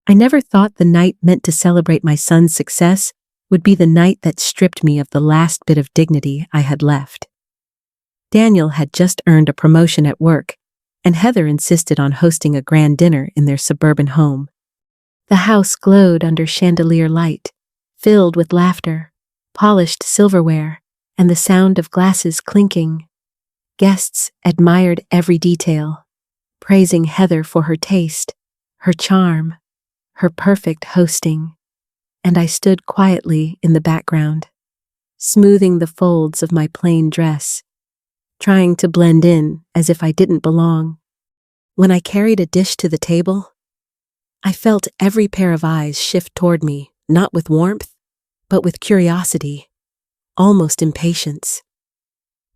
I never thought the night meant to celebrate my son's success would be the night that stripped me of the last bit of dignity I had left. Daniel had just earned a promotion at work, and Heather insisted on hosting a grand dinner in their suburban home. The house glowed under chandelier light, filled with laughter, polished silverware, and the sound of glasses clinking. Guests admired every detail, praising Heather for her taste, her charm, her perfect hosting, and I stood quietly in the background, smoothing the folds of my plain dress, trying to blend in as if I didn't belong. When I carried a dish to the table, I felt every pair of eyes shift toward me, not with warmth, but with curiosity, almost impatience.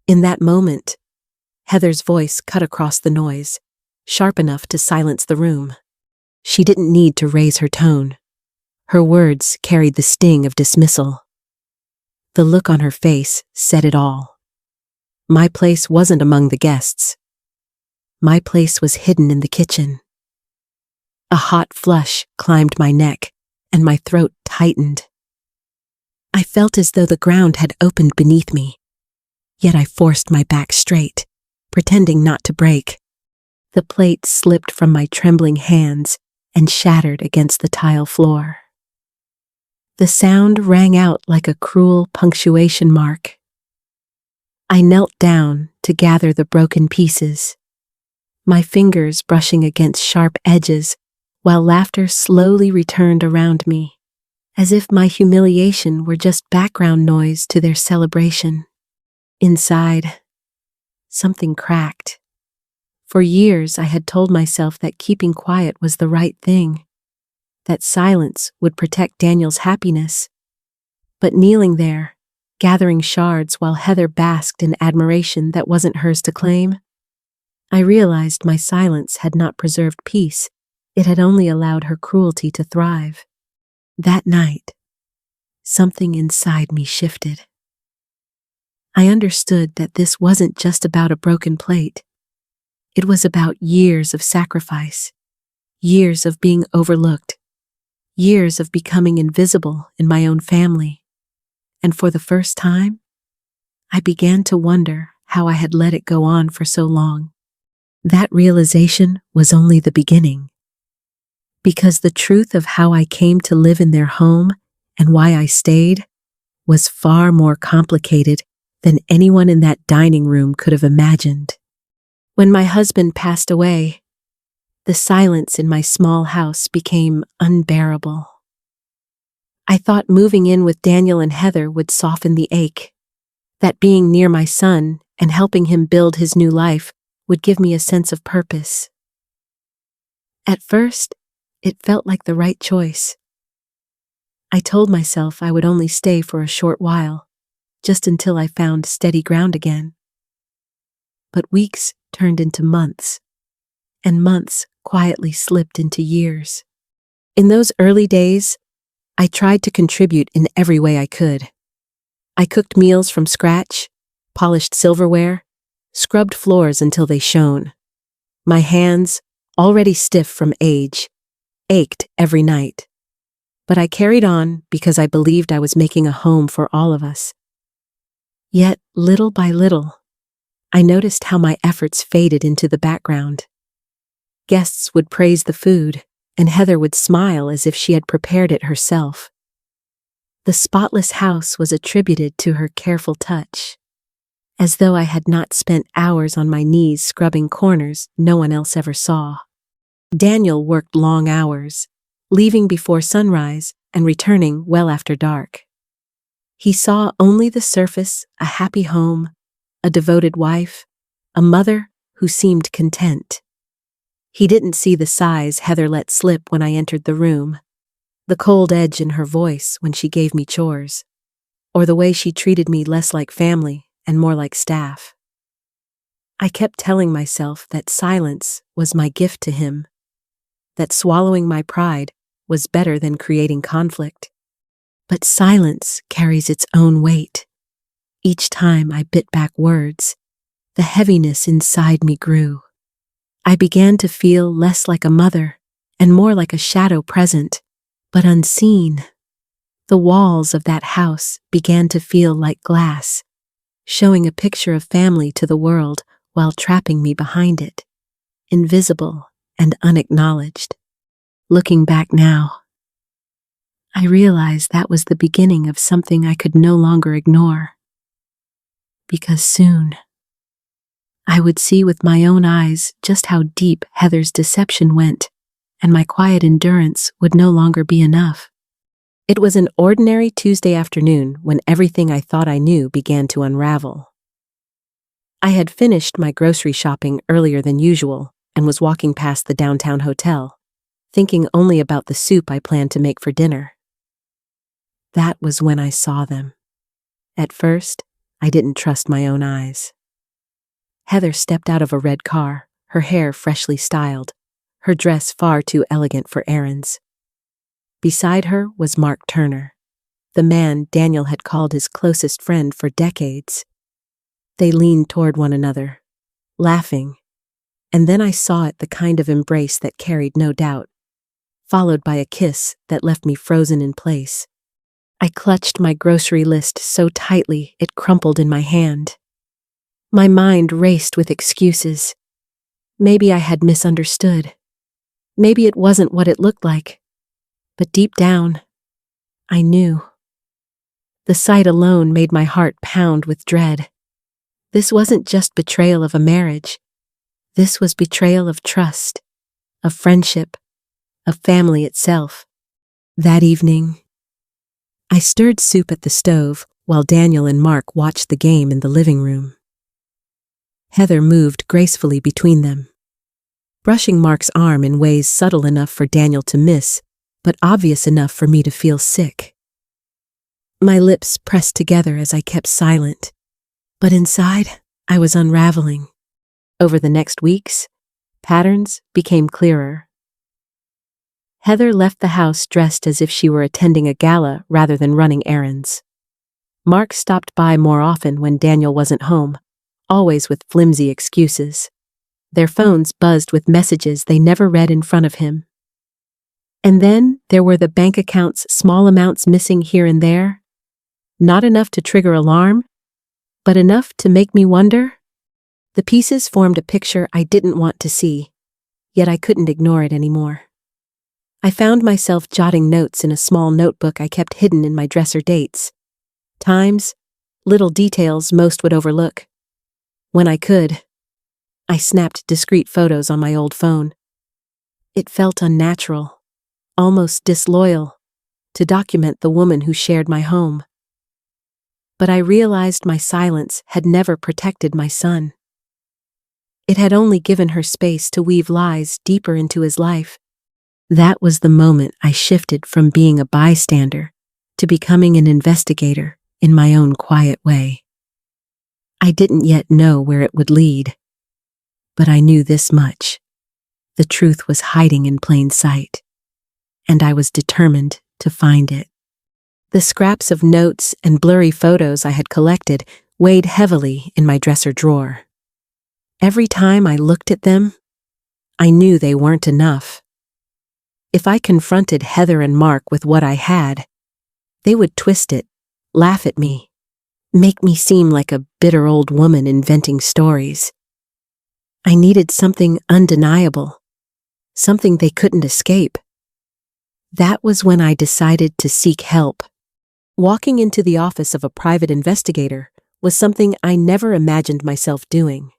In that moment, Heather's voice cut across the noise, sharp enough to silence the room. She didn't need to raise her tone. Her words carried the sting of dismissal. The look on her face said it all. My place wasn't among the guests. My place was hidden in the kitchen. A hot flush climbed my neck, and my throat tightened. I felt as though the ground had opened beneath me, yet I forced my back straight, pretending not to break. The plate slipped from my trembling hands and shattered against the tile floor. The sound rang out like a cruel punctuation mark. I knelt down to gather the broken pieces, my fingers brushing against sharp edges while laughter slowly returned around me, as if my humiliation were just background noise to their celebration. Inside, something cracked. For years I had told myself that keeping quiet was the right thing, that silence would protect Daniel's happiness. But kneeling there, gathering shards while Heather basked in admiration that wasn't hers to claim, I realized my silence had not preserved peace, it had only allowed her cruelty to thrive. That night, something inside me shifted. I understood that this wasn't just about a broken plate. It was about years of sacrifice, years of being overlooked, years of becoming invisible in my own family. And for the first time, I began to wonder how I had let it go on for so long. That realization was only the beginning, because the truth of how I came to live in their home and why I stayed was far more complicated than anyone in that dining room could have imagined. When my husband passed away, the silence in my small house became unbearable. I thought moving in with Daniel and Heather would soften the ache, that being near my son and helping him build his new life would give me a sense of purpose. At first, it felt like the right choice. I told myself I would only stay for a short while, just until I found steady ground again. But weeks turned into months, and months quietly slipped into years. In those early days, I tried to contribute in every way I could. I cooked meals from scratch, polished silverware, scrubbed floors until they shone. My hands, already stiff from age, ached every night. But I carried on because I believed I was making a home for all of us. Yet, little by little, I noticed how my efforts faded into the background. Guests would praise the food, and Heather would smile as if she had prepared it herself. The spotless house was attributed to her careful touch, as though I had not spent hours on my knees scrubbing corners no one else ever saw. Daniel worked long hours, leaving before sunrise and returning well after dark. He saw only the surface, a happy home, a devoted wife, a mother who seemed content. He didn't see the sighs Heather let slip when I entered the room, the cold edge in her voice when she gave me chores, or the way she treated me less like family and more like staff. I kept telling myself that silence was my gift to him, that swallowing my pride was better than creating conflict. But silence carries its own weight. Each time I bit back words, the heaviness inside me grew. I began to feel less like a mother and more like a shadow present, but unseen. The walls of that house began to feel like glass, showing a picture of family to the world while trapping me behind it, invisible and unacknowledged. Looking back now, I realized that was the beginning of something I could no longer ignore. Because soon, I would see with my own eyes just how deep Heather's deception went, and my quiet endurance would no longer be enough. It was an ordinary Tuesday afternoon when everything I thought I knew began to unravel. I had finished my grocery shopping earlier than usual and was walking past the downtown hotel, thinking only about the soup I planned to make for dinner. That was when I saw them. At first, I didn't trust my own eyes. Heather stepped out of a red car, her hair freshly styled, her dress far too elegant for errands. Beside her was Mark Turner, the man Daniel had called his closest friend for decades. They leaned toward one another, laughing, and then I saw it, the kind of embrace that carried no doubt, followed by a kiss that left me frozen in place. I clutched my grocery list so tightly it crumpled in my hand. My mind raced with excuses. Maybe I had misunderstood. Maybe it wasn't what it looked like. But deep down, I knew. The sight alone made my heart pound with dread. This wasn't just betrayal of a marriage. This was betrayal of trust, of friendship, of family itself. That evening, I stirred soup at the stove while Daniel and Mark watched the game in the living room. Heather moved gracefully between them, brushing Mark's arm in ways subtle enough for Daniel to miss, but obvious enough for me to feel sick. My lips pressed together as I kept silent, but inside, I was unraveling. Over the next weeks, patterns became clearer. Heather left the house dressed as if she were attending a gala rather than running errands. Mark stopped by more often when Daniel wasn't home, always with flimsy excuses. Their phones buzzed with messages they never read in front of him. And then there were the bank accounts, small amounts missing here and there. Not enough to trigger alarm, but enough to make me wonder. The pieces formed a picture I didn't want to see, yet I couldn't ignore it anymore. I found myself jotting notes in a small notebook I kept hidden in my dresser. Dates, times, little details most would overlook. When I could, I snapped discreet photos on my old phone. It felt unnatural, almost disloyal, to document the woman who shared my home. But I realized my silence had never protected my son. It had only given her space to weave lies deeper into his life. That was the moment I shifted from being a bystander to becoming an investigator in my own quiet way. I didn't yet know where it would lead, but I knew this much. The truth was hiding in plain sight, and I was determined to find it. The scraps of notes and blurry photos I had collected weighed heavily in my dresser drawer. Every time I looked at them, I knew they weren't enough. If I confronted Heather and Mark with what I had, they would twist it, laugh at me, make me seem like a bitter old woman inventing stories. I needed something undeniable, something they couldn't escape. That was when I decided to seek help. Walking into the office of a private investigator was something I never imagined myself doing.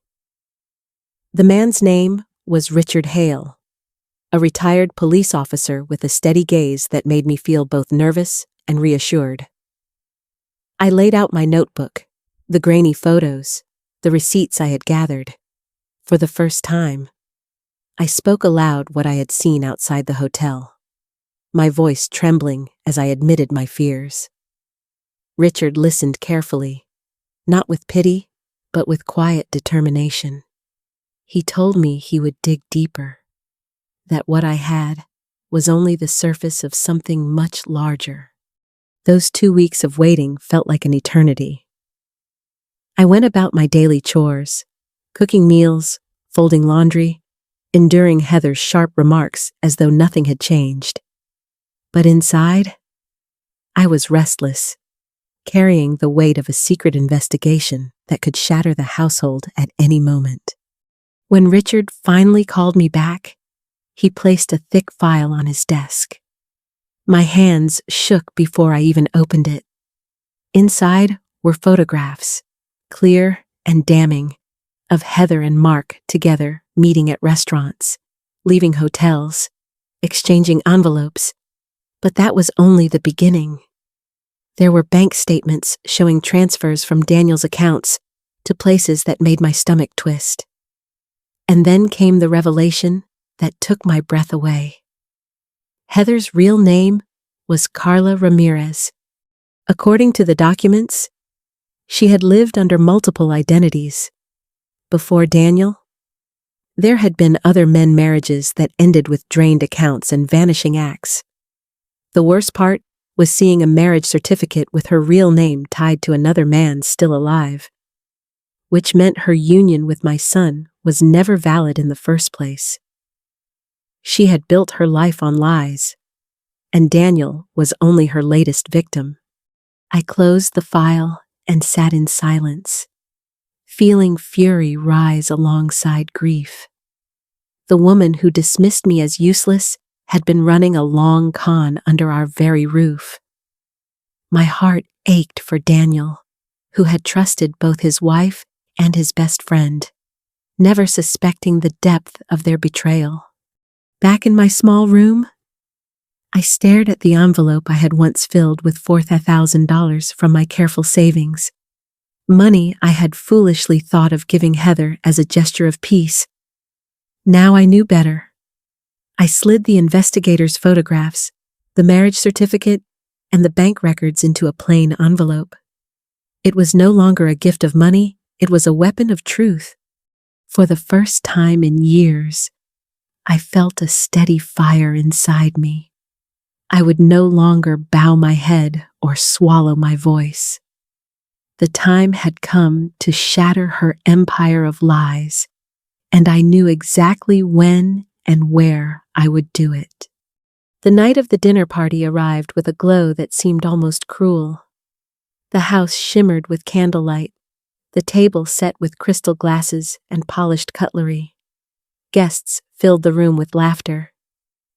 The man's name was Richard Hale, a retired police officer with a steady gaze that made me feel both nervous and reassured. I laid out my notebook, the grainy photos, the receipts I had gathered. For the first time, I spoke aloud what I had seen outside the hotel, my voice trembling as I admitted my fears. Richard listened carefully, not with pity, but with quiet determination. He told me he would dig deeper, that what I had was only the surface of something much larger. Those 2 weeks of waiting felt like an eternity. I went about my daily chores, cooking meals, folding laundry, enduring Heather's sharp remarks as though nothing had changed. But inside, I was restless, carrying the weight of a secret investigation that could shatter the household at any moment. When Richard finally called me back, he placed a thick file on his desk. My hands shook before I even opened it. Inside were photographs, clear and damning, of Heather and Mark together meeting at restaurants, leaving hotels, exchanging envelopes. But that was only the beginning. There were bank statements showing transfers from Daniel's accounts to places that made my stomach twist. And then came the revelation that took my breath away. Heather's real name was Carla Ramirez. According to the documents, she had lived under multiple identities. Before Daniel, there had been other men marriages that ended with drained accounts and vanishing acts. The worst part was seeing a marriage certificate with her real name tied to another man still alive, which meant her union with my son was never valid in the first place. She had built her life on lies, and Daniel was only her latest victim. I closed the file and sat in silence, feeling fury rise alongside grief. The woman who dismissed me as useless had been running a long con under our very roof. My heart ached for Daniel, who had trusted both his wife and his best friend, never suspecting the depth of their betrayal. Back in my small room, I stared at the envelope I had once filled with $4,000 from my careful savings, money I had foolishly thought of giving Heather as a gesture of peace. Now I knew better. I slid the investigator's photographs, the marriage certificate, and the bank records into a plain envelope. It was no longer a gift of money, it was a weapon of truth. For the first time in years, I felt a steady fire inside me. I would no longer bow my head or swallow my voice. The time had come to shatter her empire of lies, and I knew exactly when and where I would do it. The night of the dinner party arrived with a glow that seemed almost cruel. The house shimmered with candlelight, the table set with crystal glasses and polished cutlery. Guests filled the room with laughter,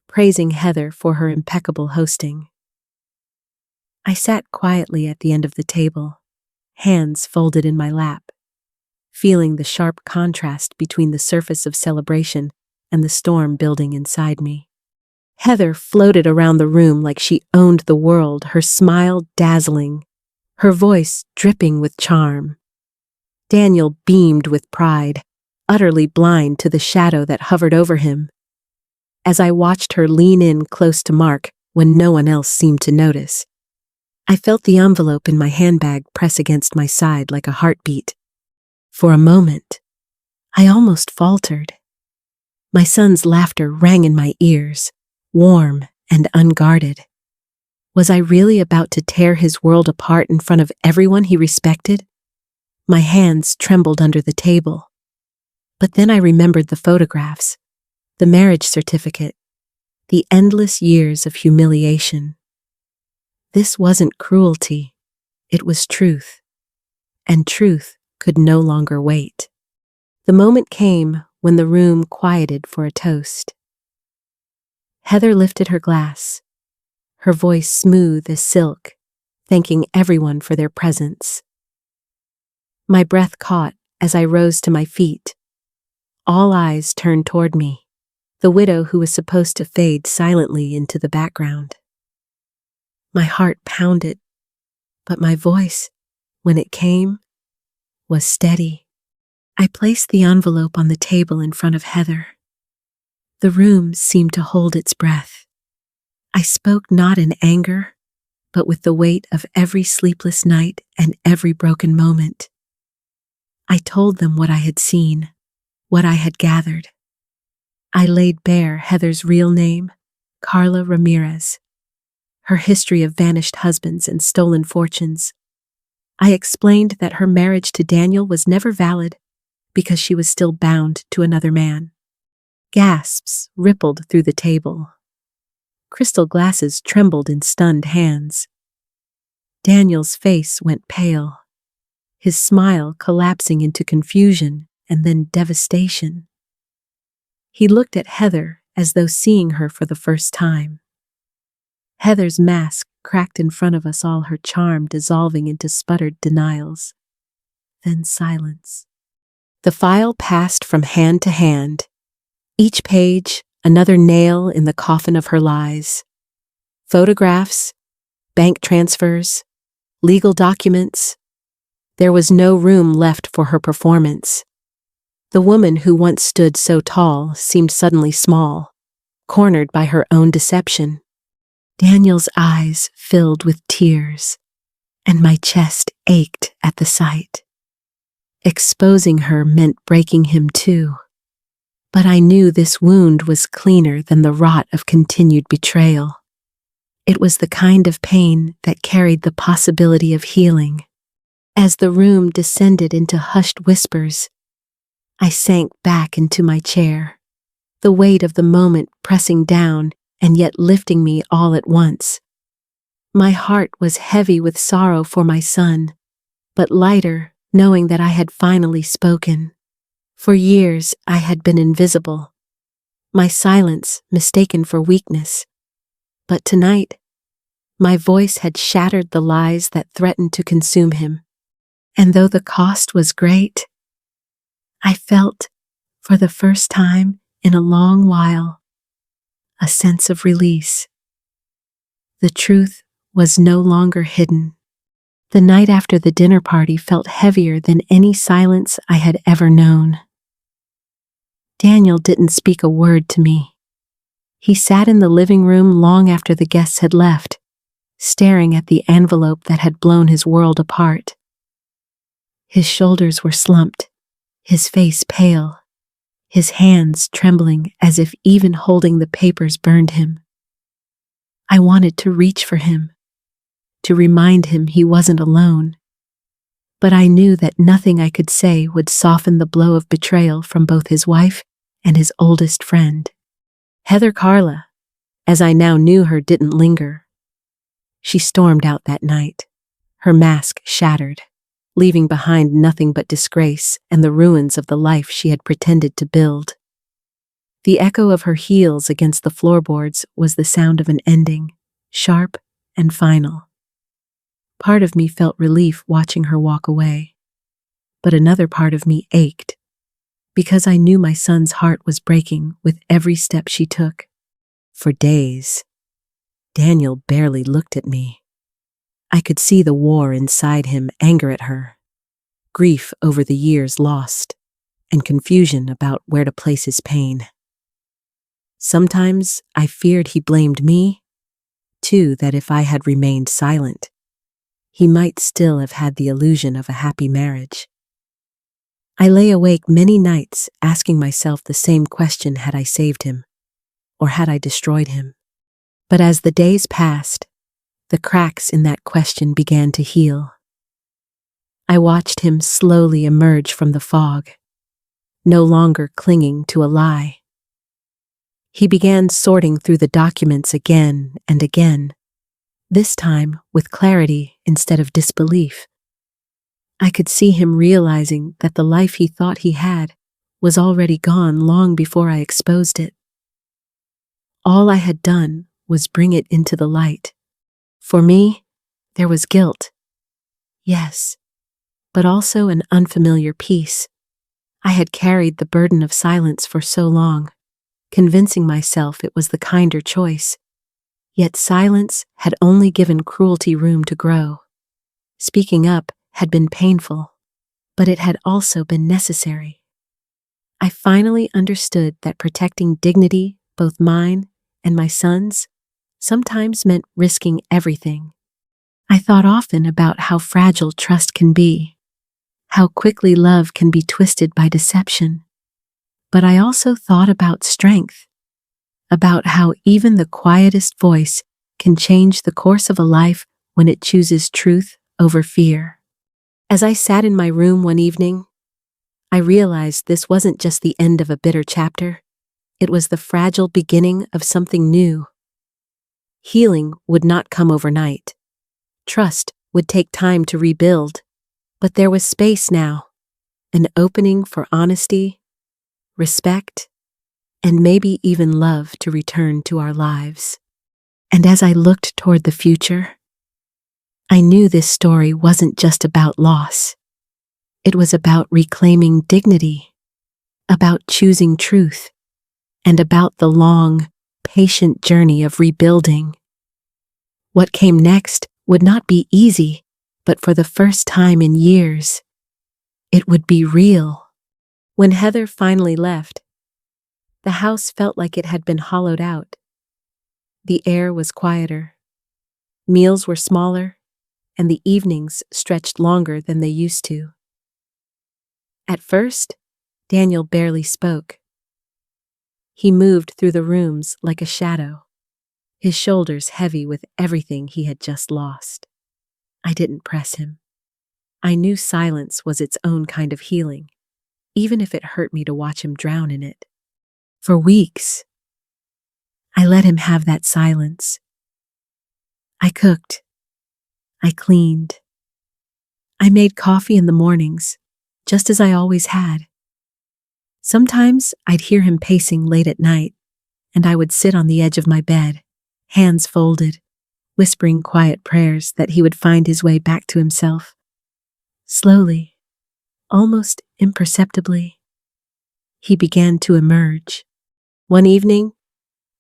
praising Heather for her impeccable hosting. I sat quietly at the end of the table, hands folded in my lap, feeling the sharp contrast between the surface of celebration and the storm building inside me. Heather floated around the room like she owned the world, her smile dazzling, her voice dripping with charm. Daniel beamed with pride, utterly blind to the shadow that hovered over him. As I watched her lean in close to Mark when no one else seemed to notice, I felt the envelope in my handbag press against my side like a heartbeat. For a moment, I almost faltered. My son's laughter rang in my ears, warm and unguarded. Was I really about to tear his world apart in front of everyone he respected? My hands trembled under the table. But then I remembered the photographs, the marriage certificate, the endless years of humiliation. This wasn't cruelty, it was truth, and truth could no longer wait. The moment came when the room quieted for a toast. Heather lifted her glass, her voice smooth as silk, thanking everyone for their presence. My breath caught as I rose to my feet. All eyes turned toward me, the widow who was supposed to fade silently into the background. My heart pounded, but my voice, when it came, was steady. I placed the envelope on the table in front of Heather. The room seemed to hold its breath. I spoke not in anger, but with the weight of every sleepless night and every broken moment. I told them what I had seen, what I had gathered. I laid bare Heather's real name, Carla Ramirez, her history of vanished husbands and stolen fortunes. I explained that her marriage to Daniel was never valid because she was still bound to another man. Gasps rippled through the table. Crystal glasses trembled in stunned hands. Daniel's face went pale, his smile collapsing into confusion and then devastation. He looked at Heather as though seeing her for the first time. Heather's mask cracked in front of us all, her charm dissolving into sputtered denials. Then silence. The file passed from hand to hand, each page another nail in the coffin of her lies. Photographs, bank transfers, legal documents. There was no room left for her performance. The woman who once stood so tall seemed suddenly small, cornered by her own deception. Daniel's eyes filled with tears, and my chest ached at the sight. Exposing her meant breaking him too. But I knew this wound was cleaner than the rot of continued betrayal. It was the kind of pain that carried the possibility of healing. As the room descended into hushed whispers, I sank back into my chair, the weight of the moment pressing down and yet lifting me all at once. My heart was heavy with sorrow for my son, but lighter knowing that I had finally spoken. For years I had been invisible, my silence mistaken for weakness. But tonight, my voice had shattered the lies that threatened to consume him. And though the cost was great, I felt, for the first time in a long while, a sense of release. The truth was no longer hidden. The night after the dinner party felt heavier than any silence I had ever known. Daniel didn't speak a word to me. He sat in the living room long after the guests had left, staring at the envelope that had blown his world apart. His shoulders were slumped, his face pale, his hands trembling as if even holding the papers burned him. I wanted to reach for him, to remind him he wasn't alone. But I knew that nothing I could say would soften the blow of betrayal from both his wife and his oldest friend. Heather Carla, as I now knew her, didn't linger. She stormed out that night, her mask shattered, leaving behind nothing but disgrace and the ruins of the life she had pretended to build. The echo of her heels against the floorboards was the sound of an ending, sharp and final. Part of me felt relief watching her walk away, but another part of me ached, because I knew my son's heart was breaking with every step she took. For days, Daniel barely looked at me. I could see the war inside him, anger at her, grief over the years lost, and confusion about where to place his pain. Sometimes I feared he blamed me, too, that if I had remained silent, he might still have had the illusion of a happy marriage. I lay awake many nights asking myself the same question: had I saved him, or had I destroyed him? But as the days passed, the cracks in that question began to heal. I watched him slowly emerge from the fog, no longer clinging to a lie. He began sorting through the documents again and again, this time with clarity instead of disbelief. I could see him realizing that the life he thought he had was already gone long before I exposed it. All I had done was bring it into the light. For me, there was guilt. Yes, but also an unfamiliar peace. I had carried the burden of silence for so long, convincing myself it was the kinder choice. Yet silence had only given cruelty room to grow. Speaking up had been painful, but it had also been necessary. I finally understood that protecting dignity, both mine and my son's, sometimes meant risking everything. I thought often about how fragile trust can be, how quickly love can be twisted by deception. But I also thought about strength, about how even the quietest voice can change the course of a life when it chooses truth over fear. As I sat in my room one evening, I realized this wasn't just the end of a bitter chapter. It was the fragile beginning of something new. Healing would not come overnight. Trust would take time to rebuild. But there was space now, an opening for honesty, respect, and maybe even love to return to our lives. And as I looked toward the future, I knew this story wasn't just about loss. It was about reclaiming dignity, about choosing truth, and about the long, patient journey of rebuilding. What came next would not be easy, but for the first time in years, it would be real. When Heather finally left, the house felt like it had been hollowed out. The air was quieter, meals were smaller, and the evenings stretched longer than they used to. At first, Daniel barely spoke. He moved through the rooms like a shadow, his shoulders heavy with everything he had just lost. I didn't press him. I knew silence was its own kind of healing, even if it hurt me to watch him drown in it. For weeks, I let him have that silence. I cooked. I cleaned. I made coffee in the mornings, just as I always had. Sometimes I'd hear him pacing late at night, and I would sit on the edge of my bed, hands folded, whispering quiet prayers that he would find his way back to himself. Slowly, almost imperceptibly, he began to emerge. One evening,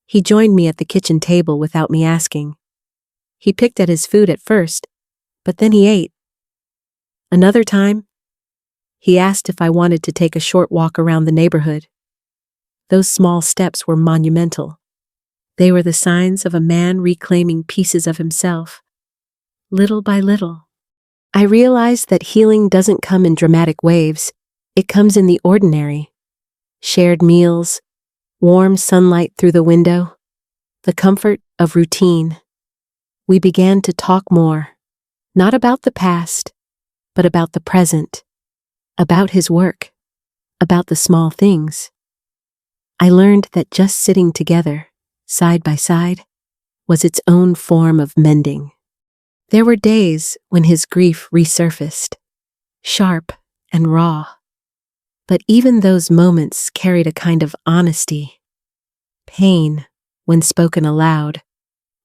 he joined me at the kitchen table without me asking. He picked at his food at first, but then he ate. Another time, he asked if I wanted to take a short walk around the neighborhood. Those small steps were monumental. They were the signs of a man reclaiming pieces of himself, little by little. I realized that healing doesn't come in dramatic waves. It comes in the ordinary. Shared meals, warm sunlight through the window, the comfort of routine. We began to talk more, not about the past, but about the present, about his work, about the small things. I learned that just sitting together, side by side, was its own form of mending. There were days when his grief resurfaced, sharp and raw. But even those moments carried a kind of honesty. Pain, when spoken aloud,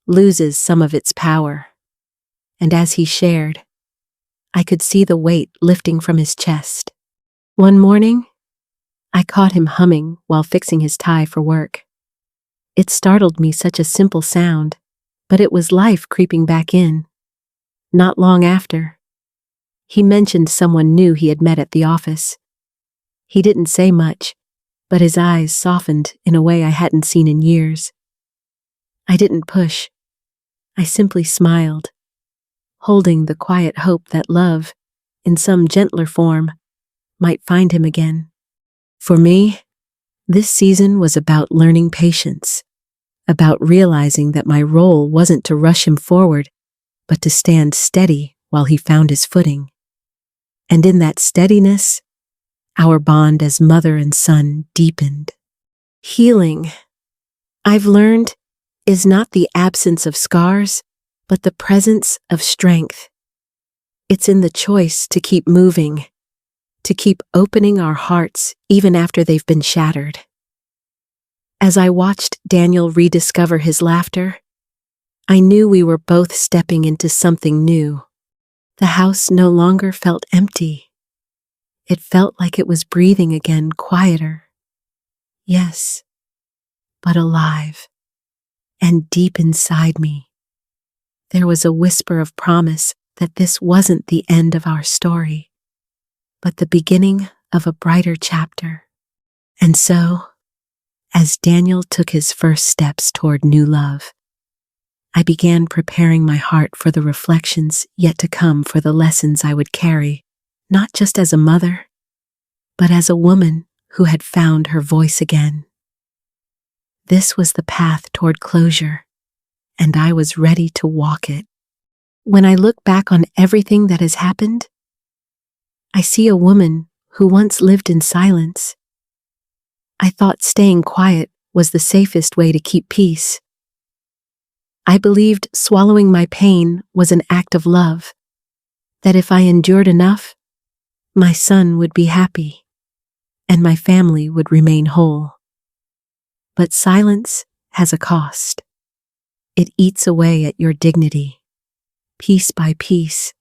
loses some of its power. And as he shared, I could see the weight lifting from his chest. One morning, I caught him humming while fixing his tie for work. It startled me, such a simple sound, but it was life creeping back in. Not long after, he mentioned someone new he had met at the office. He didn't say much, but his eyes softened in a way I hadn't seen in years. I didn't push. I simply smiled, holding the quiet hope that love, in some gentler form, might find him again. For me, this season was about learning patience, about realizing that my role wasn't to rush him forward, but to stand steady while he found his footing. And in that steadiness, our bond as mother and son deepened. Healing, I've learned, is not the absence of scars, but the presence of strength. It's in the choice to keep moving, to keep opening our hearts even after they've been shattered. As I watched Daniel rediscover his laughter, I knew we were both stepping into something new. The house no longer felt empty. It felt like it was breathing again, quieter. Yes, but alive. And deep inside me, there was a whisper of promise that this wasn't the end of our story, but the beginning of a brighter chapter. And so, as Daniel took his first steps toward new love, I began preparing my heart for the reflections yet to come, for the lessons I would carry, not just as a mother, but as a woman who had found her voice again. This was the path toward closure, and I was ready to walk it. When I look back on everything that has happened, I see a woman who once lived in silence. I thought staying quiet was the safest way to keep peace. I believed swallowing my pain was an act of love, that if I endured enough, my son would be happy, and my family would remain whole. But silence has a cost. It eats away at your dignity, piece by piece,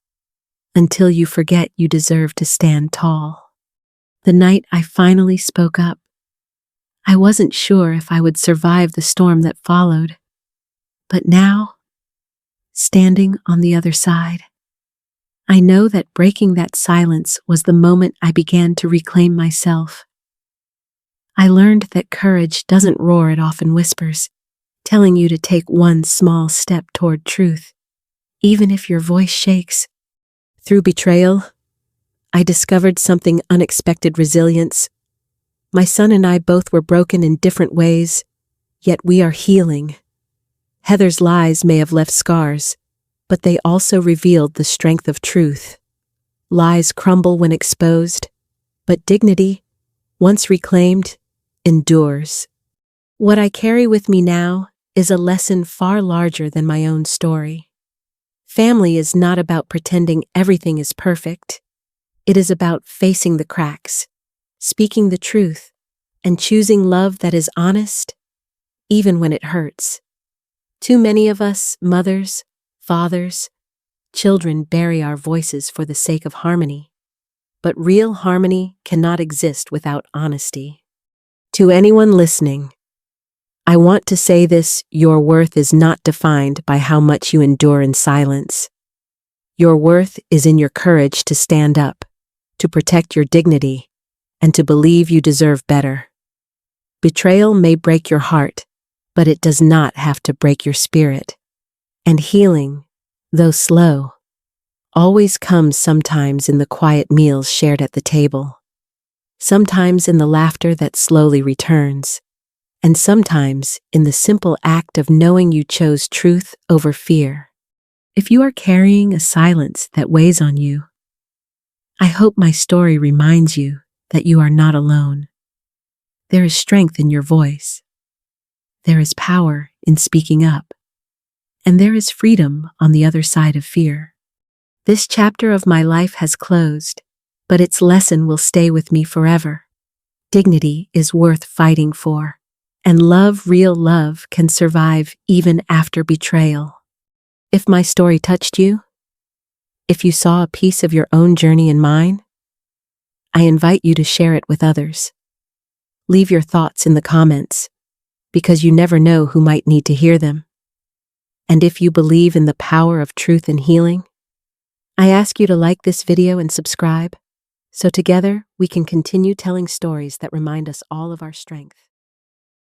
until you forget you deserve to stand tall. The night I finally spoke up, I wasn't sure if I would survive the storm that followed. But now, standing on the other side, I know that breaking that silence was the moment I began to reclaim myself. I learned that courage doesn't roar, it often whispers, telling you to take one small step toward truth, even if your voice shakes. Through betrayal, I discovered something unexpected: resilience. My son and I both were broken in different ways, yet we are healing. Heather's lies may have left scars, but they also revealed the strength of truth. Lies crumble when exposed, but dignity, once reclaimed, endures. What I carry with me now is a lesson far larger than my own story. Family is not about pretending everything is perfect. It is about facing the cracks, speaking the truth, and choosing love that is honest, even when it hurts. Too many of us, mothers, fathers, children, bury our voices for the sake of harmony. But real harmony cannot exist without honesty. To anyone listening, I want to say this: your worth is not defined by how much you endure in silence. Your worth is in your courage to stand up, to protect your dignity, and to believe you deserve better. Betrayal may break your heart, but it does not have to break your spirit. And healing, though slow, always comes sometimes in the quiet meals shared at the table, sometimes in the laughter that slowly returns, and sometimes in the simple act of knowing you chose truth over fear. If you are carrying a silence that weighs on you, I hope my story reminds you that you are not alone. There is strength in your voice. There is power in speaking up. And there is freedom on the other side of fear. This chapter of my life has closed, but its lesson will stay with me forever. Dignity is worth fighting for, and love, real love, can survive even after betrayal. If my story touched you, if you saw a piece of your own journey in mine, I invite you to share it with others. Leave your thoughts in the comments, because you never know who might need to hear them. And if you believe in the power of truth and healing, I ask you to like this video and subscribe, so together we can continue telling stories that remind us all of our strength.